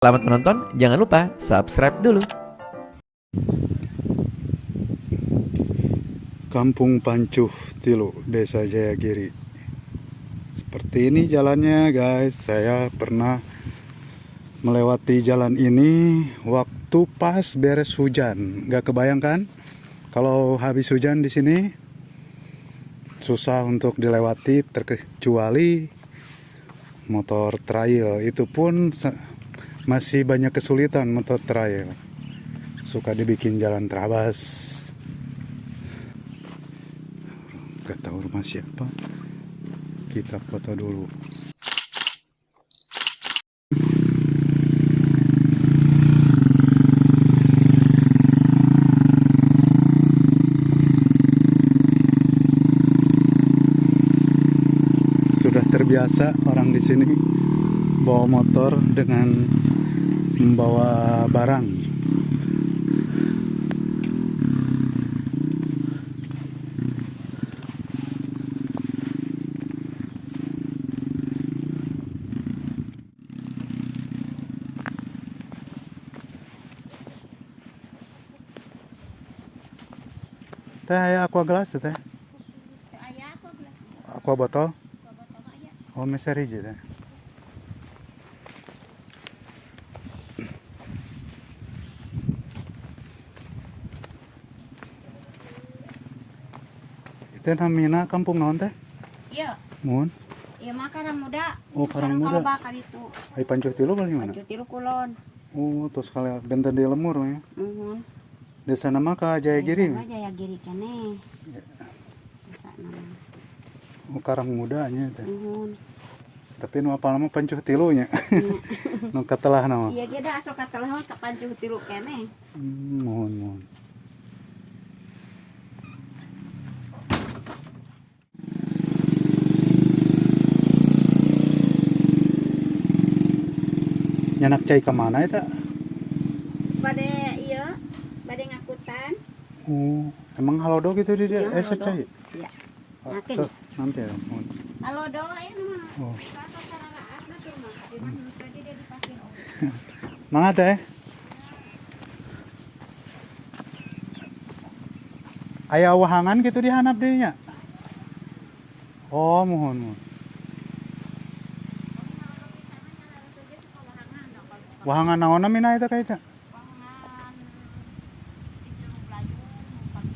Selamat menonton, jangan lupa subscribe dulu. Kampung Pancuh Tilu, Desa Jayagiri. Seperti ini jalannya guys. Saya pernah melewati jalan ini waktu pas beres hujan. Gak kebayangkan kalau habis hujan di sini susah untuk dilewati, terkecuali motor trail. Itu pun masih banyak kesulitan motor trail. Suka dibikin jalan terabas. Gak tahu rumah siapa. Kita foto dulu. Sudah terbiasa orang di sini bawa motor dengan membawa barang. Teh aya aqua gelas teh. Aqua botol. Oh, meser hiji teh. Itu namina kampung naon teh? Iya, Mun. iya mah karang muda. Oh, karang muda. Kalau bakal itu. Ai Pancuh Tilu balik mana? Pancuh Tilu Kulon. Oh, terus kali benten di lemur ya. Desa nama ka Jayagiri. Sama Jayagiri kene. Desa nama. Oh, karang muda nya teh. Tapi nu apal nama Pancuh Tilu nya. Nu katelah nama. Iya ge da asal katelah mah ka Pancuh Tilu kene. Mohon. Nyanak cai kemana itu? Bade iya, bade ngakutan. Oh, emang halodo gitu di dia? Iya, halodo. Secai? Iya. Ah, Yakin? tuh, nanti ya. Mohon. Halo do ieu mah. Oh. Satu sararaan na tuh mah. Di mana tadi dia dipasir. Mangga teh? Aya wahangan gitu di handap deui nya? Oh, mohon. Wahangan naonna mina eta ka eta? Wangan itu layu bukan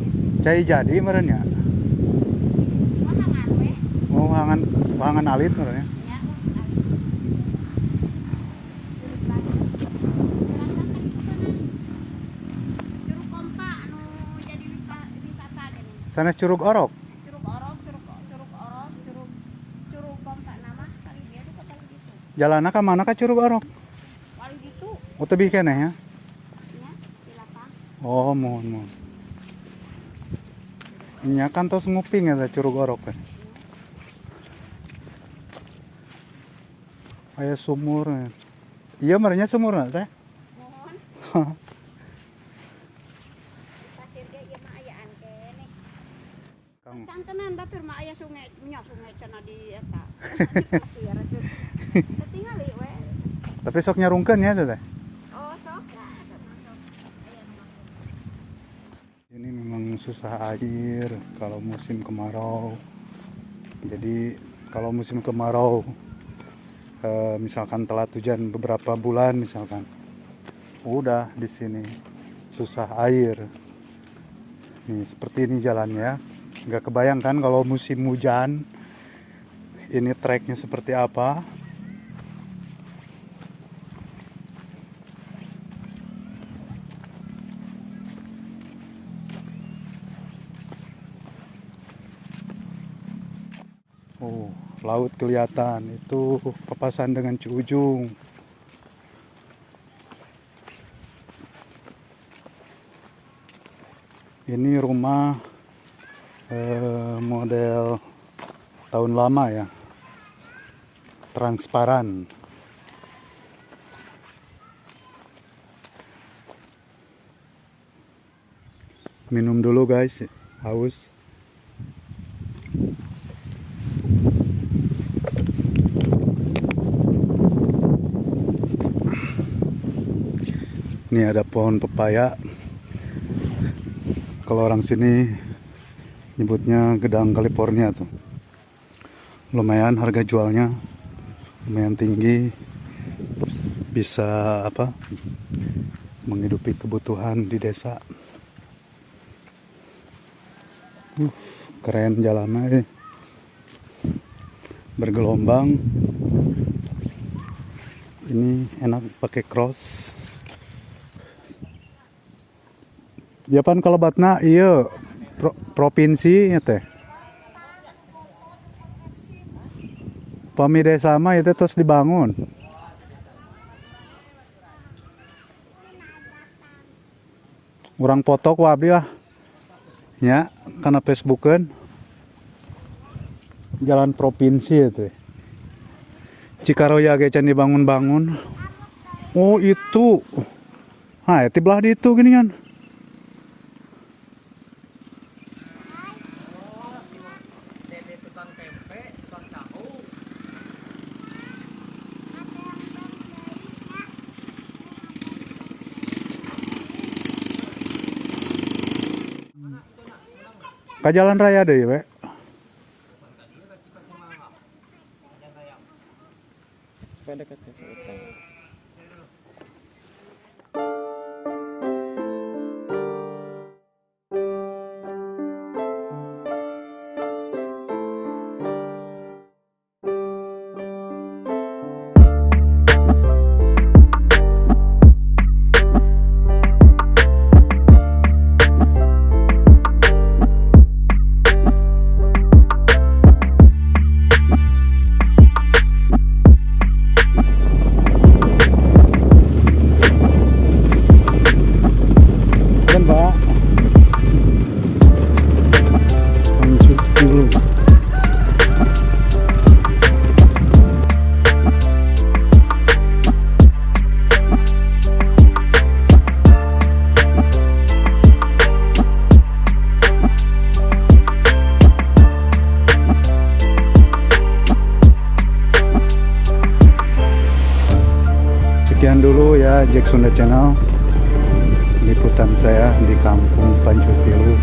itu. Cai jadi meureun nya? Wangan we. Oh, wahangan alit meureun ya. Ya. Curug Kompa anu jadi wisata gini. Sanes Curug Orok. Curug Orok, Curug Kompa nama kali dia tuh kali gitu. Jalanna ka mana ka Curug Orok? Kali gitu Oh, tebih keneh ya. ya di lapang. Oh, mohon. Nya kan tos nguping eta Curug Orok kan. Aya sumur. Iya merenya sumurna teh. Mohon. Pasir ge ieu mah ayaan kene. Kang. Cantenan batur mah aya sungai, nya sungai cenah di eta. Pasir atuh. Ketingali we. Tapi sok nyarungkeun ya teh. Oh, sok. Nah, eta mah sok. Aya nu mah. Ini memang susah air kalau musim kemarau. Jadi kalau musim kemarau misalkan telat hujan beberapa bulan misalkan, udah di sini susah air. Nih seperti ini jalannya. Nggak kebayangkan kalau musim hujan ini treknya seperti apa. Oh, laut kelihatan. Itu papasan dengan Ciujung. Ini rumah model tahun lama ya. Transparan. Minum dulu guys, haus. Ini ada pohon pepaya. Kalau orang sini nyebutnya gedang California tuh. Lumayan harga jualnya, lumayan tinggi. Bisa menghidupi kebutuhan di desa. Keren jalannya, bergelombang. Ini enak pakai cross. Japan kalau batna iya provinsi ya teh. Pami desa mah itu terus dibangun. Urang foto ku abdi lah. Ya, karena Facebookan. Jalan provinsi itu. Cikaroya ge can dibangun-bangun. Oh, itu. Nah, itu belah di itu gini kan. Ka jalan raya deh, we. Dan Pak, lanjut dulu. Sekian dulu ya Jack Sunda Channel. Liputan saya di Kampung Pancutilu.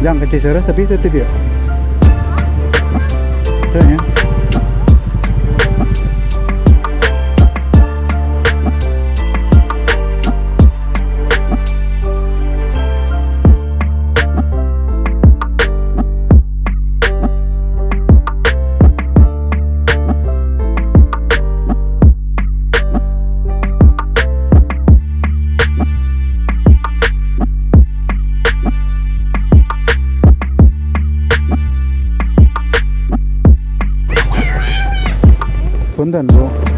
Jangan ke Cisereh tapi itu dia. Itu ya. Punten, Bu.